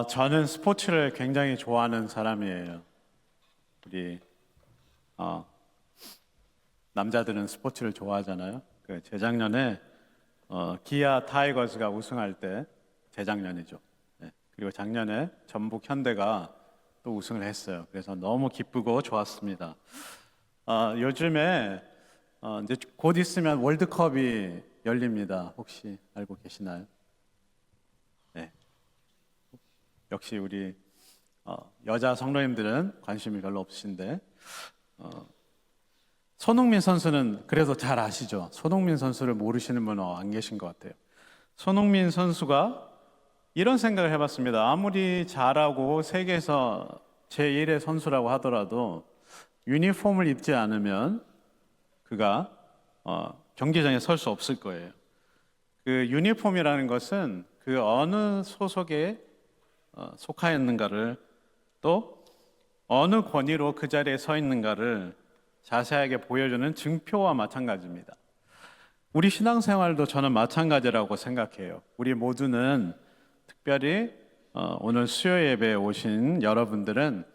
저는 스포츠를 굉장히 좋아하는 사람이에요. 우리 남자들은 스포츠를 좋아하잖아요. 재작년에 기아 타이거즈가 우승할 때, 재작년이죠. 네. 그리고 작년에 전북 현대가 또 우승을 했어요. 그래서 너무 기쁘고 좋았습니다. 요즘에 이제 곧 있으면 월드컵이 열립니다. 혹시 알고 계시나요? 네. 역시 우리 여자 성도님들은 관심이 별로 없으신데 손흥민 선수는 그래도 잘 아시죠? 손흥민 선수를 모르시는 분은 안 계신 것 같아요. 손흥민 선수가 이런 생각을 해봤습니다. 아무리 잘하고 세계에서 제1의 선수라고 하더라도 유니폼을 입지 않으면 그가 경기장에 설 수 없을 거예요. 그 유니폼이라는 것은 그 어느 소속에 속하였는가를, 또 어느 권위로 그 자리에 서 있는가를 자세하게 보여주는 증표와 마찬가지입니다. 우리 신앙생활도 저는 마찬가지라고 생각해요. 우리 모두는, 특별히 오늘 수요 예배에 오신 여러분들은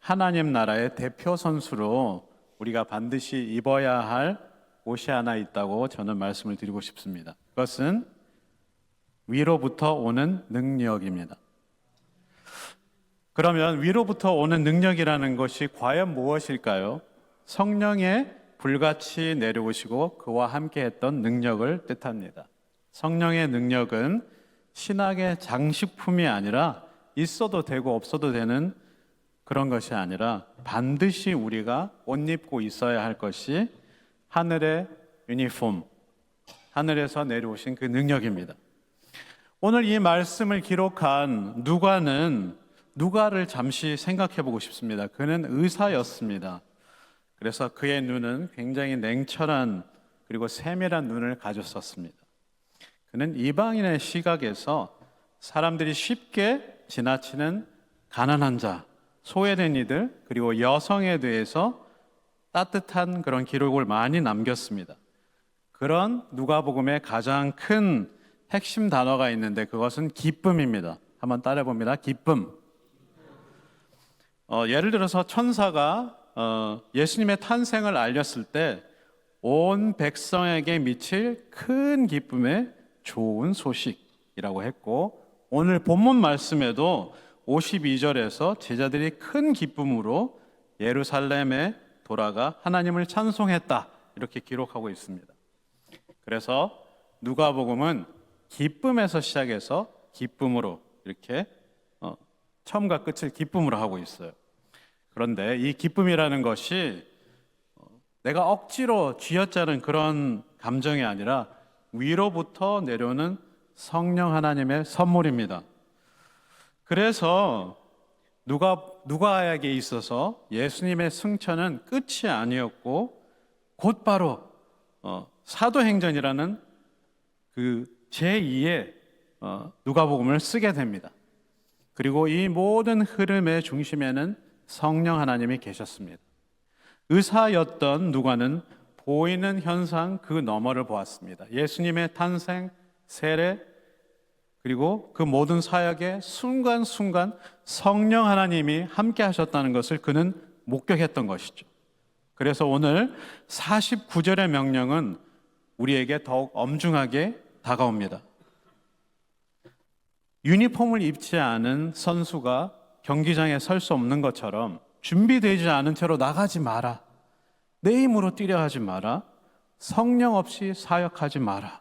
하나님 나라의 대표 선수로 우리가 반드시 입어야 할 옷이 하나 있다고 저는 말씀을 드리고 싶습니다. 그것은 위로부터 오는 능력입니다. 그러면 위로부터 오는 능력이라는 것이 과연 무엇일까요? 성령의 불같이 내려오시고 그와 함께 했던 능력을 뜻합니다. 성령의 능력은 신학의 장식품이 아니라 있어도 되고 없어도 되는 그런 것이 아니라 반드시 우리가 옷 입고 있어야 할 것이 하늘의 유니폼, 하늘에서 내려오신 그 능력입니다. 오늘 이 말씀을 기록한 누가를 잠시 생각해 보고 싶습니다. 그는 의사였습니다. 그래서 그의 눈은 굉장히 냉철한 그리고 세밀한 눈을 가졌었습니다. 그는 이방인의 시각에서 사람들이 쉽게 지나치는 가난한 자, 소외된 이들, 그리고 여성에 대해서 따뜻한 그런 기록을 많이 남겼습니다. 그런 누가복음의 가장 큰 핵심 단어가 있는데 그것은 기쁨입니다. 한번 따라해 봅니다. 기쁨. 예를 들어서 천사가 예수님의 탄생을 알렸을 때 온 백성에게 미칠 큰 기쁨의 좋은 소식이라고 했고, 오늘 본문 말씀에도 52절에서 제자들이 큰 기쁨으로 예루살렘에 돌아가 하나님을 찬송했다, 이렇게 기록하고 있습니다. 그래서 누가복음은 기쁨에서 시작해서 기쁨으로, 이렇게 처음과 끝을 기쁨으로 하고 있어요. 그런데 이 기쁨이라는 것이 내가 억지로 쥐어짜는 그런 감정이 아니라 위로부터 내려오는 성령 하나님의 선물입니다. 그래서 누가에게 있어서 예수님의 승천은 끝이 아니었고 곧바로 사도행전이라는 그 제2의 누가복음을 쓰게 됩니다. 그리고 이 모든 흐름의 중심에는 성령 하나님이 계셨습니다. 의사였던 누가는 보이는 현상 그 너머를 보았습니다. 예수님의 탄생, 세례, 그리고 그 모든 사역에 순간순간 성령 하나님이 함께 하셨다는 것을 그는 목격했던 것이죠. 그래서 오늘 49절의 명령은 우리에게 더욱 엄중하게 다가옵니다. 유니폼을 입지 않은 선수가 경기장에 설 수 없는 것처럼 준비되지 않은 채로 나가지 마라. 내 힘으로 뛰려 하지 마라. 성령 없이 사역하지 마라.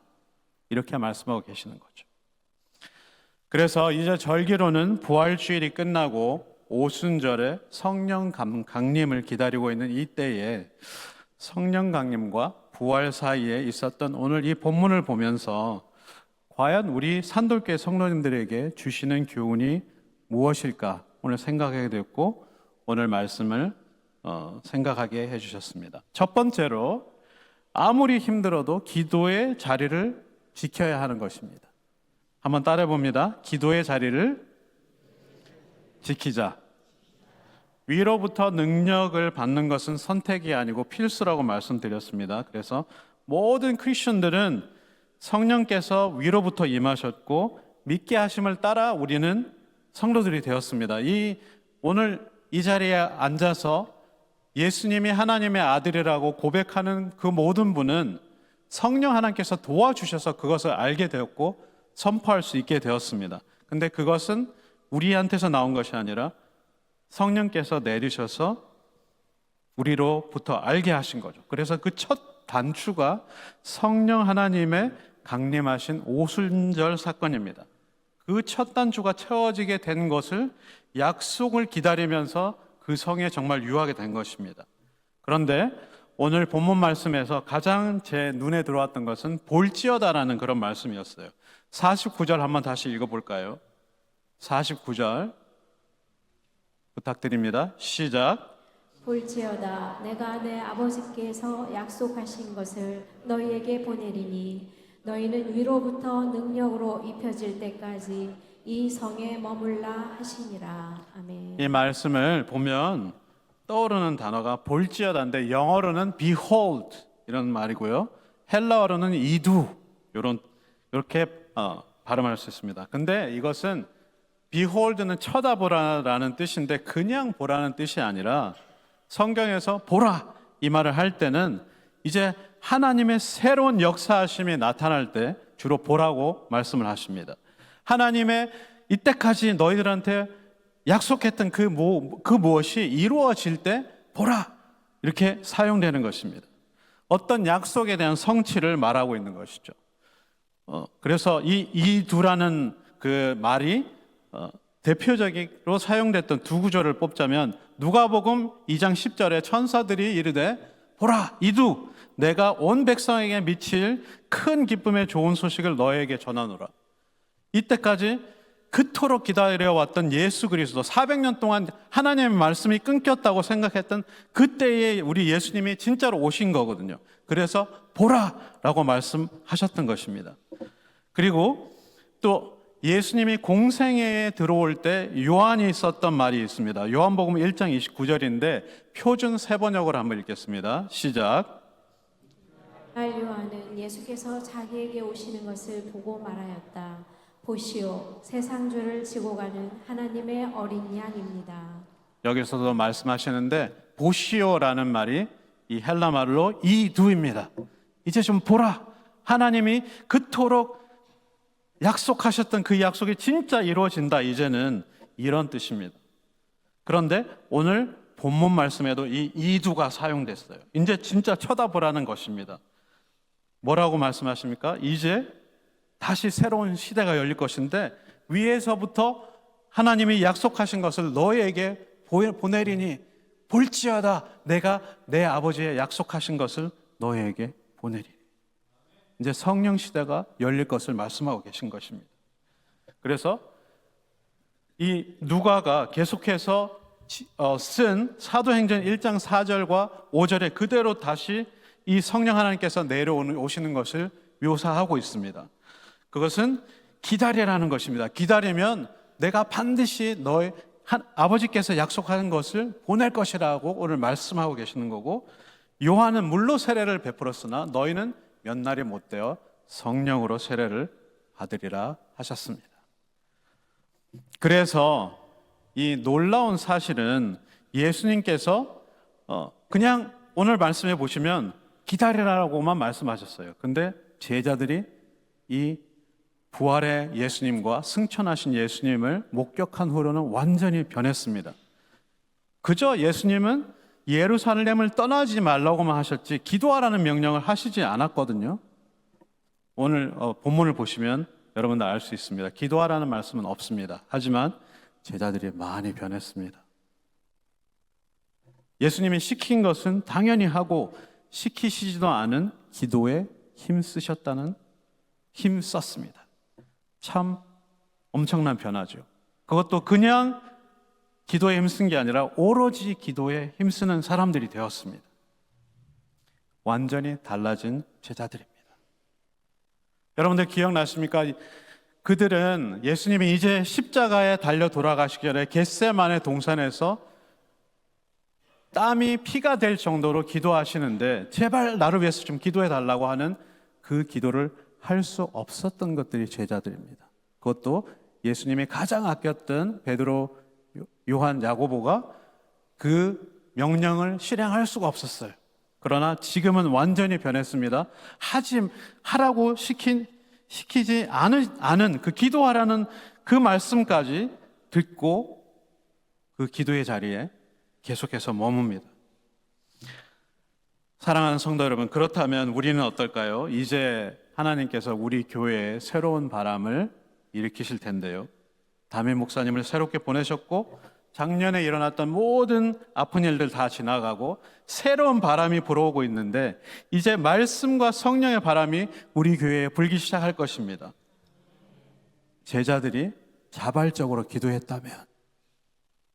이렇게 말씀하고 계시는 거죠. 그래서 이제 절기로는 부활주일이 끝나고 오순절에 성령 강림을 기다리고 있는 이때에 성령 강림과 부활 사이에 있었던 오늘 이 본문을 보면서 과연 우리 산돌교회 성도님들에게 주시는 교훈이 무엇일까 오늘 생각하게 됐고, 오늘 말씀을 생각하게 해주셨습니다. 첫 번째로, 아무리 힘들어도 기도의 자리를 지켜야 하는 것입니다. 한번 따라해 봅니다. 기도의 자리를 지키자. 위로부터 능력을 받는 것은 선택이 아니고 필수라고 말씀드렸습니다. 그래서 모든 크리스천들은 성령께서 위로부터 임하셨고 믿게 하심을 따라 우리는 성도들이 되었습니다. 오늘 이 자리에 앉아서 예수님이 하나님의 아들이라고 고백하는 그 모든 분은 성령 하나님께서 도와주셔서 그것을 알게 되었고 선포할 수 있게 되었습니다. 근데 그것은 우리한테서 나온 것이 아니라 성령께서 내리셔서 우리로부터 알게 하신 거죠. 그래서 그 첫 단추가 성령 하나님의 강림하신 오순절 사건입니다. 그 첫 단추가 채워지게 된 것을 약속을 기다리면서 그 성에 정말 유하게 된 것입니다. 그런데 오늘 본문 말씀에서 가장 제 눈에 들어왔던 것은 볼지어다라는 그런 말씀이었어요. 49절 한번 다시 읽어볼까요? 49절 부탁드립니다. 시작. 볼지어다 내가 내 아버지께서 약속하신 것을 너희에게 보내리니 너희는 위로부터 능력으로 입혀질 때까지 이 성에 머물라 하시니라. 아멘. 이 말씀을 보면 떠오르는 단어가 볼지어다인데 영어로는 behold 이런 말이고요. 헬라어로는 이두 이렇게 발음할 수 있습니다. 근데 이것은 behold는 쳐다보라라는 뜻인데 그냥 보라는 뜻이 아니라 성경에서 보라 이 말을 할 때는 이제 하나님의 새로운 역사하심이 나타날 때 주로 보라고 말씀을 하십니다. 하나님의 이때까지 너희들한테 약속했던 그 무엇이 이루어질 때 보라 이렇게 사용되는 것입니다. 어떤 약속에 대한 성취를 말하고 있는 것이죠. 그래서 이 두라는 그 말이 대표적으로 사용됐던 두 구절을 뽑자면 누가복음 2장 10절에 천사들이 이르되 보라 이두 내가 온 백성에게 미칠 큰 기쁨의 좋은 소식을 너에게 전하노라. 이때까지 그토록 기다려왔던 예수 그리스도 400년 동안 하나님의 말씀이 끊겼다고 생각했던 그때에 우리 예수님이 진짜로 오신 거거든요. 그래서 보라라고 말씀하셨던 것입니다. 그리고 또 예수님이 공생애에 들어올 때 요한이 썼던 말이 있습니다. 요한복음 1장 29절인데 표준 세번역으로 한번 읽겠습니다. 시작. 요한은 예수께서 자기에게 오시는 것을 보고 말하였다. 보시오, 세상 죄를 지고 가는 하나님의 어린 양입니다. 여기서도 말씀하시는데 보시오라는 말이 이 헬라 말로 이두입니다. 이제 좀 보라. 하나님이 그토록 약속하셨던 그 약속이 진짜 이루어진다. 이제는 이런 뜻입니다. 그런데 오늘 본문 말씀에도 이 이두가 사용됐어요. 이제 진짜 쳐다보라는 것입니다. 뭐라고 말씀하십니까? 이제 다시 새로운 시대가 열릴 것인데 위에서부터 하나님이 약속하신 것을 너희에게 보내리니 볼지어다 내가 내 아버지의 약속하신 것을 너희에게 보내리니. 이제 성령 시대가 열릴 것을 말씀하고 계신 것입니다. 그래서 이 누가가 계속해서 쓴 사도행전 1장 4절과 5절에 그대로 다시 이 성령 하나님께서 내려오시는 것을 묘사하고 있습니다. 그것은 기다리라는 것입니다. 기다리면 내가 반드시 너의 아버지께서 약속하는 것을 보낼 것이라고 오늘 말씀하고 계시는 거고, 요한은 물로 세례를 베풀었으나 너희는 몇 날이 못되어 성령으로 세례를 받으리라 하셨습니다. 그래서 이 놀라운 사실은 예수님께서 그냥 오늘 말씀해 보시면 기다리라고만 말씀하셨어요. 근데 제자들이 이 부활의 예수님과 승천하신 예수님을 목격한 후로는 완전히 변했습니다. 그저 예수님은 예루살렘을 떠나지 말라고만 하셨지 기도하라는 명령을 하시지 않았거든요. 오늘 본문을 보시면 여러분들 알 수 있습니다. 기도하라는 말씀은 없습니다. 하지만 제자들이 많이 변했습니다. 예수님이 시킨 것은 당연히 하고 시키시지도 않은 기도에 힘 썼습니다. 참 엄청난 변화죠. 그것도 그냥 기도에 힘쓴 게 아니라 오로지 기도에 힘쓰는 사람들이 되었습니다. 완전히 달라진 제자들입니다. 여러분들 기억나십니까? 그들은 예수님이 이제 십자가에 달려 돌아가시기 전에 겟세마네 동산에서 땀이 피가 될 정도로 기도하시는데 제발 나를 위해서 좀 기도해 달라고 하는 그 기도를 할 수 없었던 것들이 제자들입니다. 그것도 예수님이 가장 아꼈던 베드로, 요한, 야고보가 그 명령을 실행할 수가 없었어요. 그러나 지금은 완전히 변했습니다. 하라고 시키지 않은 그 기도하라는 그 말씀까지 듣고 그 기도의 자리에 계속해서 머뭅니다. 사랑하는 성도 여러분, 그렇다면 우리는 어떨까요? 이제 하나님께서 우리 교회에 새로운 바람을 일으키실 텐데요. 담임 목사님을 새롭게 보내셨고 작년에 일어났던 모든 아픈 일들 다 지나가고 새로운 바람이 불어오고 있는데 이제 말씀과 성령의 바람이 우리 교회에 불기 시작할 것입니다. 제자들이 자발적으로 기도했다면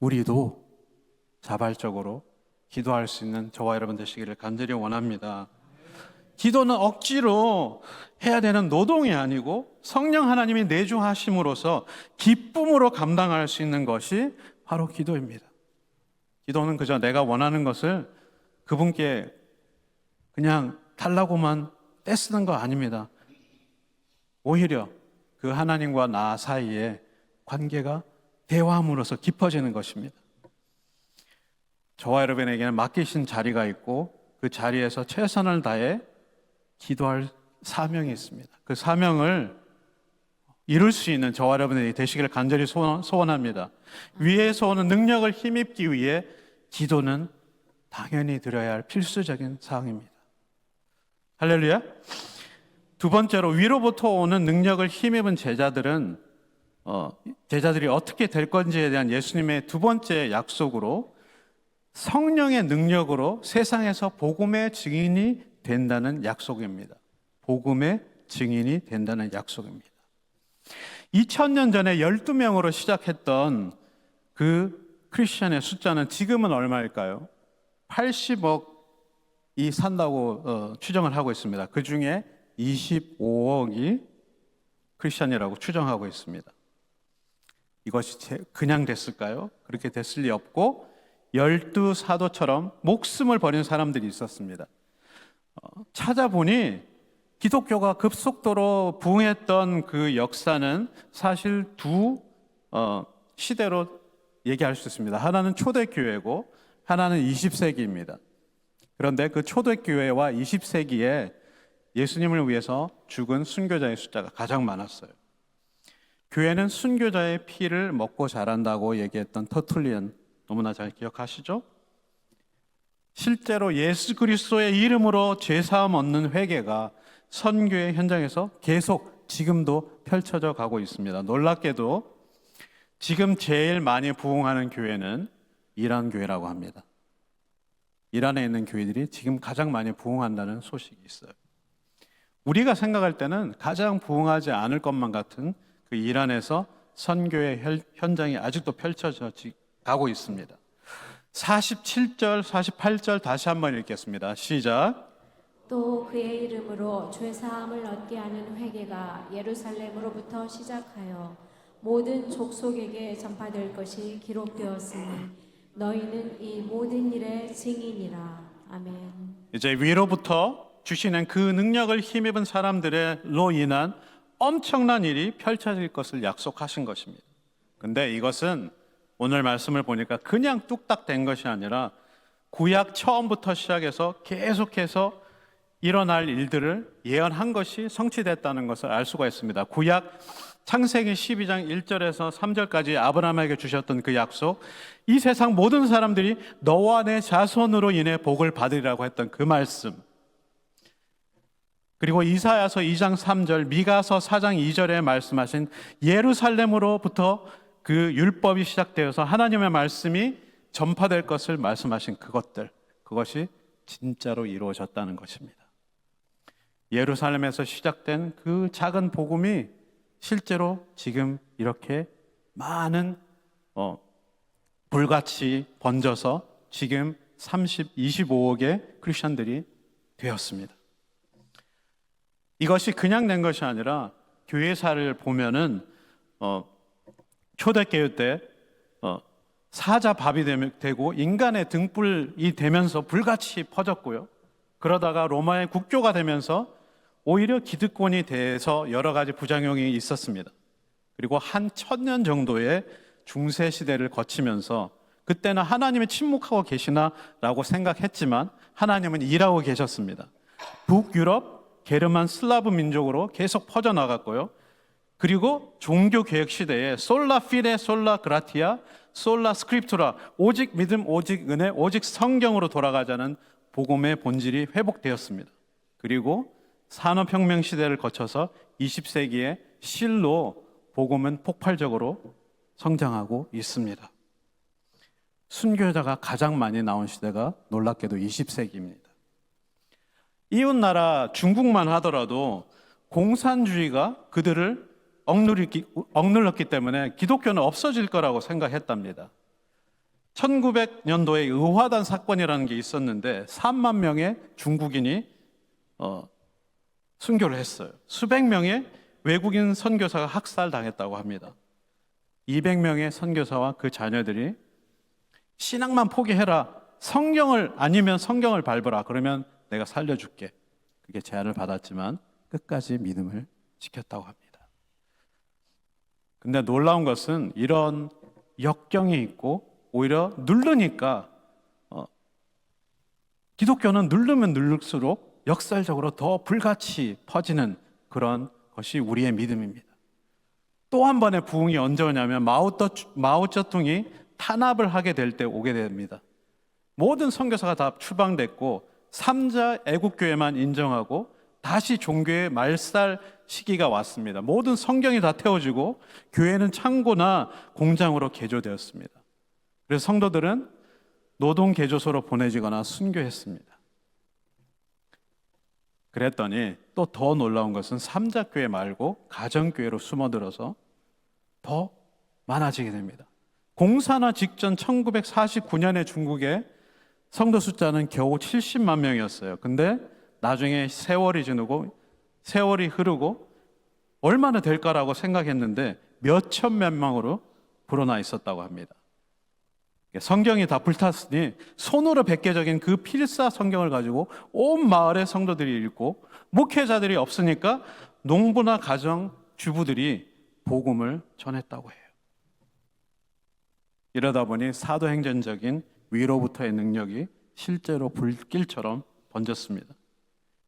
우리도 자발적으로 기도할 수 있는 저와 여러분 되시기를 간절히 원합니다. 기도는 억지로 해야 되는 노동이 아니고 성령 하나님이 내주하심으로써 기쁨으로 감당할 수 있는 것이 바로 기도입니다. 기도는 그저 내가 원하는 것을 그분께 그냥 달라고만 떼쓰는 거 아닙니다. 오히려 그 하나님과 나 사이에 관계가 대화함으로써 깊어지는 것입니다. 저와 여러분에게는 맡기신 자리가 있고 그 자리에서 최선을 다해 기도할 사명이 있습니다. 그 사명을 이룰 수 있는 저와 여러분이 되시기를 간절히 소원합니다. 위에서 오는 능력을 힘입기 위해 기도는 당연히 드려야 할 필수적인 사항입니다. 할렐루야. 두 번째로 위로부터 오는 능력을 힘입은 제자들이 어떻게 될 건지에 대한 예수님의 두 번째 약속으로 성령의 능력으로 세상에서 복음의 증인이 된다는 약속입니다. 복음의 증인이 된다는 약속입니다. 2000년 전에 12명으로 시작했던 그 크리스천의 숫자는 지금은 얼마일까요? 80억이 산다고 추정을 하고 있습니다. 그 중에 25억이 크리스천이라고 추정하고 있습니다. 이것이 그냥 됐을까요? 그렇게 됐을 리 없고 12사도처럼 목숨을 버린 사람들이 있었습니다. 찾아보니 기독교가 급속도로 부흥했던 그 역사는 사실 두 시대로 얘기할 수 있습니다. 하나는 초대교회고 하나는 20세기입니다. 그런데 그 초대교회와 20세기에 예수님을 위해서 죽은 순교자의 숫자가 가장 많았어요. 교회는 순교자의 피를 먹고 자란다고 얘기했던 터툴리안 너무나 잘 기억하시죠? 실제로 예수 그리스도의 이름으로 죄사함 얻는 회개가 선교의 현장에서 계속 지금도 펼쳐져 가고 있습니다. 놀랍게도 지금 제일 많이 부흥하는 교회는 이란 교회라고 합니다. 이란에 있는 교회들이 지금 가장 많이 부흥한다는 소식이 있어요. 우리가 생각할 때는 가장 부흥하지 않을 것만 같은 그 이란에서 선교의 현장이 아직도 펼쳐져 가고 있습니다. 47절, 48절 다시 한번 읽겠습니다. 시작. 또 그의 이름으로 죄사함을 얻게 하는 회개가 예루살렘으로부터 시작하여 모든 족속에게 전파될 것이 기록되었으니 너희는 이 모든 일의 증인이라. 아멘. 이제 위로부터 주시는 그 능력을 힘입은 사람들로 인한 엄청난 일이 펼쳐질 것을 약속하신 것입니다. 근데 이것은 오늘 말씀을 보니까 그냥 뚝딱 된 것이 아니라 구약 처음부터 시작해서 계속해서 일어날 일들을 예언한 것이 성취됐다는 것을 알 수가 있습니다. 구약 창세기 12장 1절에서 3절까지 아브라함에게 주셨던 그 약속, 이 세상 모든 사람들이 너와 내 자손으로 인해 복을 받으리라고 했던 그 말씀, 그리고 이사야서 2장 3절, 미가서 4장 2절에 말씀하신 예루살렘으로부터 그 율법이 시작되어서 하나님의 말씀이 전파될 것을 말씀하신 그것이 진짜로 이루어졌다는 것입니다. 예루살렘에서 시작된 그 작은 복음이 실제로 지금 이렇게 많은 불같이 번져서 지금 25억의 크리스천들이 되었습니다. 이것이 그냥 된 것이 아니라 교회사를 보면은 초대교회 때 사자밥이 되고 인간의 등불이 되면서 불같이 퍼졌고요. 그러다가 로마의 국교가 되면서 오히려 기득권이 돼서 여러 가지 부작용이 있었습니다. 그리고 한 1000년 정도의 중세 시대를 거치면서 그때는 하나님이 침묵하고 계시나라고 생각했지만 하나님은 일하고 계셨습니다. 북유럽, 게르만 슬라브 민족으로 계속 퍼져나갔고요. 그리고 종교 개혁 시대에 솔라 피데, 솔라 그라티아, 솔라 스크립투라, 오직 믿음, 오직 은혜, 오직 성경으로 돌아가자는 복음의 본질이 회복되었습니다. 그리고 산업혁명 시대를 거쳐서 20세기에 실로 복음은 폭발적으로 성장하고 있습니다. 순교자가 가장 많이 나온 시대가 놀랍게도 20세기입니다. 이웃나라 중국만 하더라도 공산주의가 그들을 억눌렀기 때문에 기독교는 없어질 거라고 생각했답니다. 1900년도에 의화단 사건이라는 게 있었는데 3만 명의 중국인이 순교를 했어요. 수백 명의 외국인 선교사가 학살당했다고 합니다. 200명의 선교사와 그 자녀들이 신앙만 포기해라, 성경을 아니면 성경을 밟으라, 그러면 내가 살려줄게, 그게 제안을 받았지만 끝까지 믿음을 지켰다고 합니다. 근데 놀라운 것은 이런 역경이 있고 오히려 누르니까 기독교는 누르면 누를수록 역설적으로 더 불같이 퍼지는 그런 것이 우리의 믿음입니다. 또 한 번의 부흥이 언제 오냐면 마오쩌둥이 탄압을 하게 될 때 오게 됩니다. 모든 선교사가 다 추방됐고 3자 애국교회만 인정하고 다시 종교의 말살 시기가 왔습니다. 모든 성경이 다 태워지고 교회는 창고나 공장으로 개조되었습니다. 그래서 성도들은 노동 개조소로 보내지거나 순교했습니다. 그랬더니 또 더 놀라운 것은 3자 교회 말고 가정교회로 숨어들어서 더 많아지게 됩니다. 공산화 직전 1949년에 중국의 성도 숫자는 겨우 70만 명이었어요. 근데 나중에 세월이 흐르고 얼마나 될까라고 생각했는데 몇천만 명으로 불어나 있었다고 합니다. 성경이 다 불탔으니 손으로 베껴적인 그 필사 성경을 가지고 온 마을의 성도들이 읽고, 목회자들이 없으니까 농부나 가정 주부들이 복음을 전했다고 해요. 이러다 보니 사도행전적인 위로부터의 능력이 실제로 불길처럼 번졌습니다.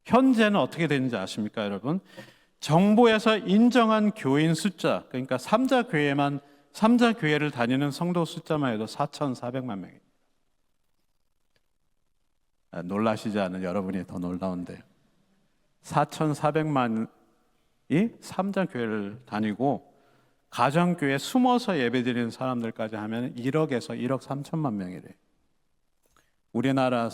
현재는 어떻게 되는지 아십니까, 여러분? 정부에서 인정한 교인 숫자, 그러니까 3자 교회를 다니는 성도 숫자만 해도 4,400만 명입니다. 놀라시지 않은 여러분이 더 놀라운데요. 4,400만이 3자 교회를 다니고 가정교회 숨어서 예배드리는 사람들까지 하면 1억에서 1억 3천만 명이래요. 우리나라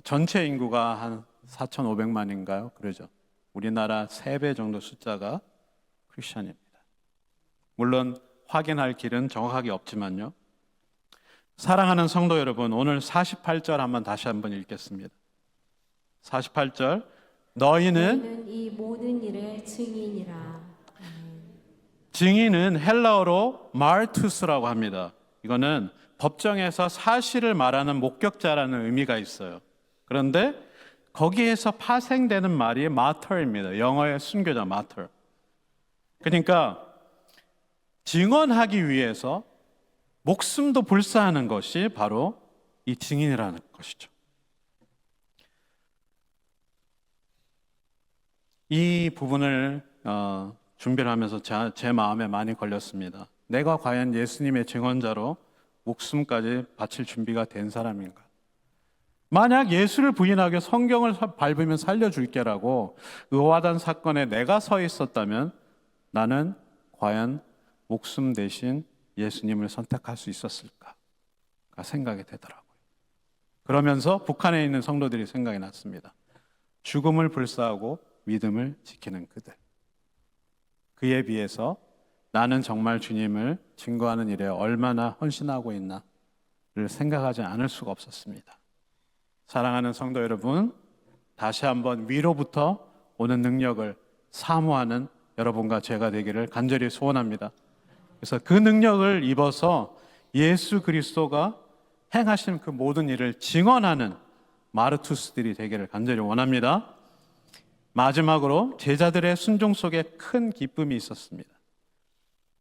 전체 인구가 한 4,500만인가요? 그러죠. 우리나라 3배 정도 숫자가 크리스천입니다. 물론 확인할 길은 정확하게 없지만요. 사랑하는 성도 여러분, 오늘 48절 다시 한번 읽겠습니다. 48절, 너희는 이 모든 일의 증인이라. 증인은 헬라어로 마르투스라고 합니다. 이거는 법정에서 사실을 말하는 목격자라는 의미가 있어요. 그런데 거기에서 파생되는 말이 마터입니다. 영어의 순교자 마터. 그러니까 증언하기 위해서 목숨도 불사하는 것이 바로 이 증인이라는 것이죠. 이 부분을 준비를 하면서 제 마음에 많이 걸렸습니다. 내가 과연 예수님의 증언자로 목숨까지 바칠 준비가 된 사람인가? 만약 예수를 부인하게 성경을 밟으면 살려줄게라고 의화단 사건에 내가 서 있었다면 나는 과연 목숨 대신 예수님을 선택할 수 있었을까 생각이 되더라고요. 그러면서 북한에 있는 성도들이 생각이 났습니다. 죽음을 불사하고 믿음을 지키는 그들, 그에 비해서 나는 정말 주님을 증거하는 일에 얼마나 헌신하고 있나를 생각하지 않을 수가 없었습니다. 사랑하는 성도 여러분, 다시 한번 위로부터 오는 능력을 사모하는 여러분과 제가 되기를 간절히 소원합니다. 그래서 그 능력을 입어서 예수 그리스도가 행하신 그 모든 일을 증언하는 마르투스들이 되기를 간절히 원합니다. 마지막으로 제자들의 순종 속에 큰 기쁨이 있었습니다.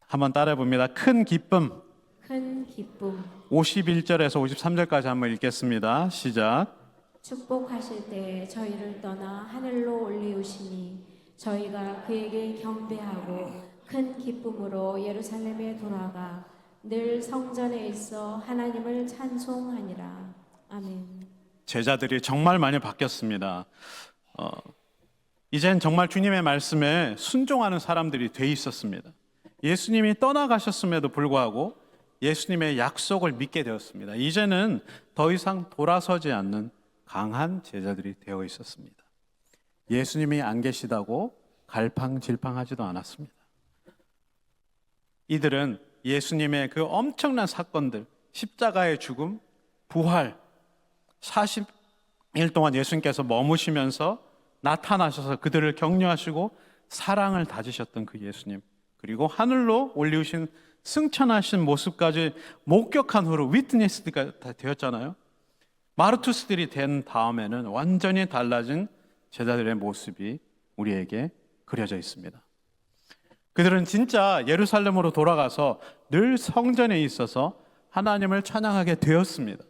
한번 따라해 봅니다. 큰 기쁨. 큰 기쁨. 51절에서 53절까지 한번 읽겠습니다. 시작. 축복하실 때 저희를 떠나 하늘로 올리우시니 저희가 그에게 경배하고 큰 기쁨으로 예루살렘에 돌아가 늘 성전에 있어 하나님을 찬송하니라. 아멘. 제자들이 정말 많이 바뀌었습니다. 이젠 정말 주님의 말씀에 순종하는 사람들이 돼 있었습니다. 예수님이 떠나가셨음에도 불구하고 예수님의 약속을 믿게 되었습니다. 이제는 더 이상 돌아서지 않는 강한 제자들이 되어 있었습니다. 예수님이 안 계시다고 갈팡질팡하지도 않았습니다. 이들은 예수님의 그 엄청난 사건들, 십자가의 죽음, 부활, 40일 동안 예수님께서 머무시면서 나타나셔서 그들을 격려하시고 사랑을 다지셨던 그 예수님, 그리고 하늘로 올리우신 승천하신 모습까지 목격한 후로 위트니스가 되었잖아요. 마르투스들이 된 다음에는 완전히 달라진 제자들의 모습이 우리에게 그려져 있습니다. 그들은 진짜 예루살렘으로 돌아가서 늘 성전에 있어서 하나님을 찬양하게 되었습니다.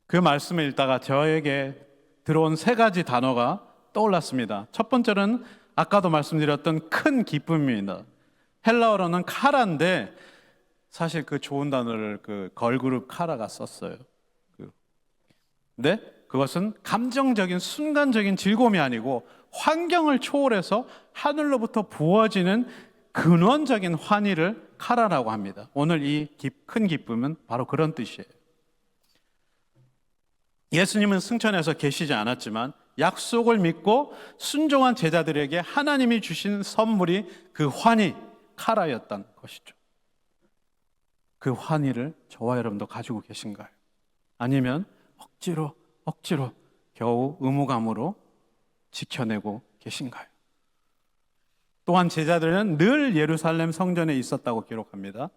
그 말씀을 읽다가 저에게 들어온 세 가지 단어가 떠올랐습니다. 첫 번째는 아까도 말씀드렸던 큰 기쁨입니다. 헬라어로는 카라인데 사실 그 좋은 단어를 그 걸그룹 카라가 썼어요. 근데 그것은 감정적인 순간적인 즐거움이 아니고 환경을 초월해서 하늘로부터 부어지는 근원적인 환희를 카라라고 합니다. 오늘 이 큰 기쁨은 바로 그런 뜻이에요. 예수님은 승천해서 계시지 않았지만 약속을 믿고 순종한 제자들에게 하나님이 주신 선물이 그 환희, 카라였던 것이죠. 그 환희를 저와 여러분도 가지고 계신가요? 아니면 억지로 겨우 의무감으로 지켜내고 계신가요? 또한 제자들은 늘 예루살렘 성전에 있었다고 기록합니다.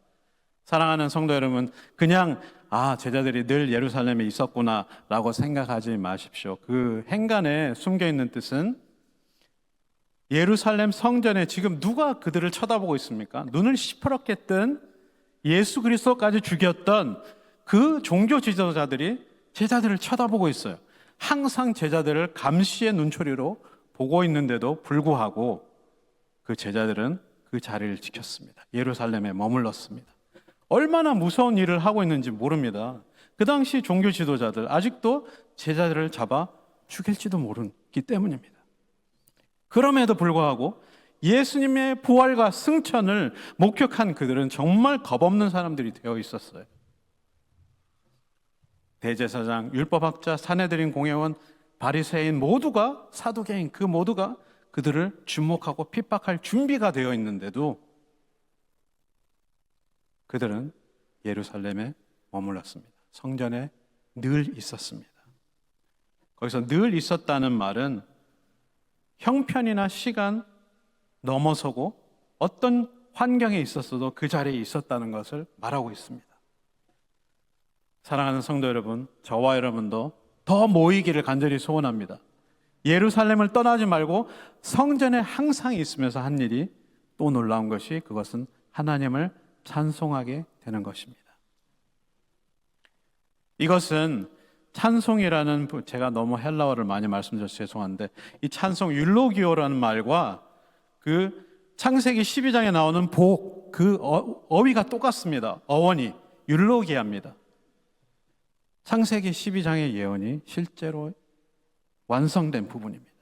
사랑하는 성도 여러분, 그냥 제자들이 늘 예루살렘에 있었구나 라고 생각하지 마십시오. 그 행간에 숨겨있는 뜻은 예루살렘 성전에 지금 누가 그들을 쳐다보고 있습니까? 눈을 시퍼렇게 뜬 예수 그리스도까지 죽였던 그 종교 지도자들이 제자들을 쳐다보고 있어요. 항상 제자들을 감시의 눈초리로 보고 있는데도 불구하고 그 제자들은 그 자리를 지켰습니다. 예루살렘에 머물렀습니다. 얼마나 무서운 일을 하고 있는지 모릅니다. 그 당시 종교 지도자들 아직도 제자들을 잡아 죽일지도 모르기 때문입니다. 그럼에도 불구하고 예수님의 부활과 승천을 목격한 그들은 정말 겁없는 사람들이 되어 있었어요. 대제사장, 율법학자, 산헤드린 공회원, 바리새인 모두가, 사두개인 그 모두가 그들을 주목하고 핍박할 준비가 되어 있는데도 그들은 예루살렘에 머물렀습니다. 성전에 늘 있었습니다. 거기서 늘 있었다는 말은 형편이나 시간 넘어서고 어떤 환경에 있었어도 그 자리에 있었다는 것을 말하고 있습니다. 사랑하는 성도 여러분, 저와 여러분도 더 모이기를 간절히 소원합니다. 예루살렘을 떠나지 말고 성전에 항상 있으면서 한 일이 또 놀라운 것이 그것은 하나님을 찬송하게 되는 것입니다. 이것은 찬송이라는, 제가 너무 헬라어를 많이 말씀드려서 죄송한데, 이 찬송 율로기오라는 말과 그 창세기 12장에 나오는 복, 그 어휘가 똑같습니다. 어원이 율로기아입니다. 창세기 12장의 예언이 실제로 완성된 부분입니다.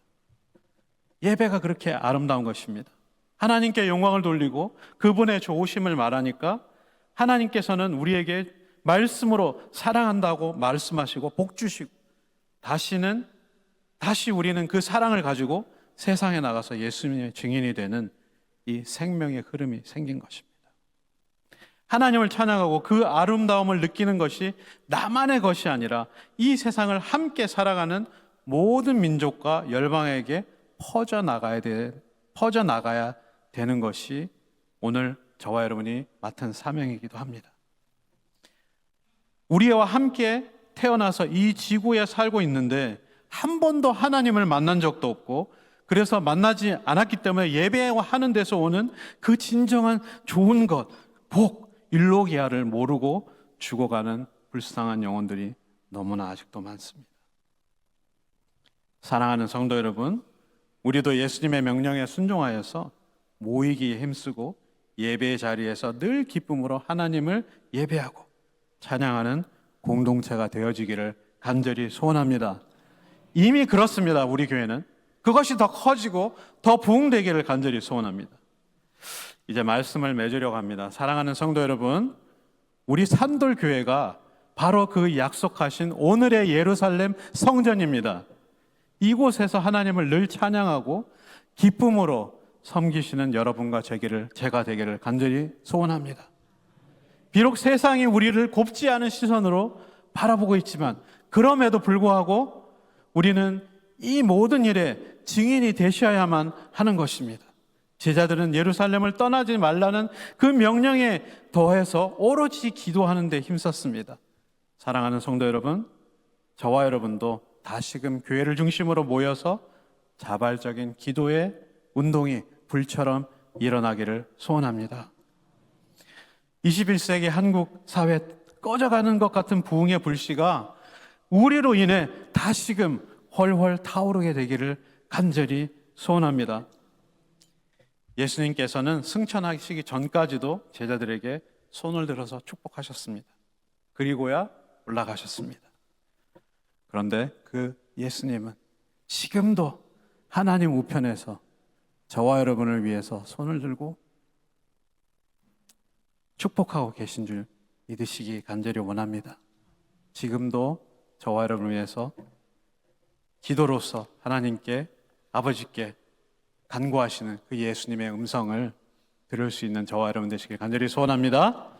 예배가 그렇게 아름다운 것입니다. 하나님께 영광을 돌리고 그분의 좋으심을 말하니까 하나님께서는 우리에게 말씀으로 사랑한다고 말씀하시고 복 주시고 다시 우리는 그 사랑을 가지고 세상에 나가서 예수님의 증인이 되는 이 생명의 흐름이 생긴 것입니다. 하나님을 찬양하고 그 아름다움을 느끼는 것이 나만의 것이 아니라 이 세상을 함께 살아가는 모든 민족과 열방에게 퍼져나가야 되는 것이 오늘 저와 여러분이 맡은 사명이기도 합니다. 우리와 함께 태어나서 이 지구에 살고 있는데 한 번도 하나님을 만난 적도 없고 그래서 만나지 않았기 때문에 예배하는 데서 오는 그 진정한 좋은 것, 복, 일로기아를 모르고 죽어가는 불쌍한 영혼들이 너무나 아직도 많습니다. 사랑하는 성도 여러분, 우리도 예수님의 명령에 순종하여서 모이기에 힘쓰고 예배의 자리에서 늘 기쁨으로 하나님을 예배하고 찬양하는 공동체가 되어지기를 간절히 소원합니다. 이미 그렇습니다. 우리 교회는 그것이 더 커지고 더 부흥되기를 간절히 소원합니다. 이제 말씀을 맺으려고 합니다. 사랑하는 성도 여러분, 우리 산돌교회가 바로 그 약속하신 오늘의 예루살렘 성전입니다. 이곳에서 하나님을 늘 찬양하고 기쁨으로 섬기시는 여러분과 제가 되기를 간절히 소원합니다. 비록 세상이 우리를 곱지 않은 시선으로 바라보고 있지만 그럼에도 불구하고 우리는 이 모든 일에 증인이 되셔야만 하는 것입니다. 제자들은 예루살렘을 떠나지 말라는 그 명령에 더해서 오로지 기도하는 데 힘썼습니다. 사랑하는 성도 여러분, 저와 여러분도 다시금 교회를 중심으로 모여서 자발적인 기도의 운동이 불처럼 일어나기를 소원합니다. 21세기 한국 사회 꺼져가는 것 같은 부흥의 불씨가 우리로 인해 다시금 훨훨 타오르게 되기를 간절히 소원합니다. 예수님께서는 승천하시기 전까지도 제자들에게 손을 들어서 축복하셨습니다. 그리고야 올라가셨습니다. 그런데 그 예수님은 지금도 하나님 우편에서 저와 여러분을 위해서 손을 들고 축복하고 계신 줄 믿으시기 간절히 원합니다. 지금도 저와 여러분을 위해서 기도로서 하나님께, 아버지께 간구하시는 그 예수님의 음성을 들을 수 있는 저와 여러분 되시길 간절히 소원합니다.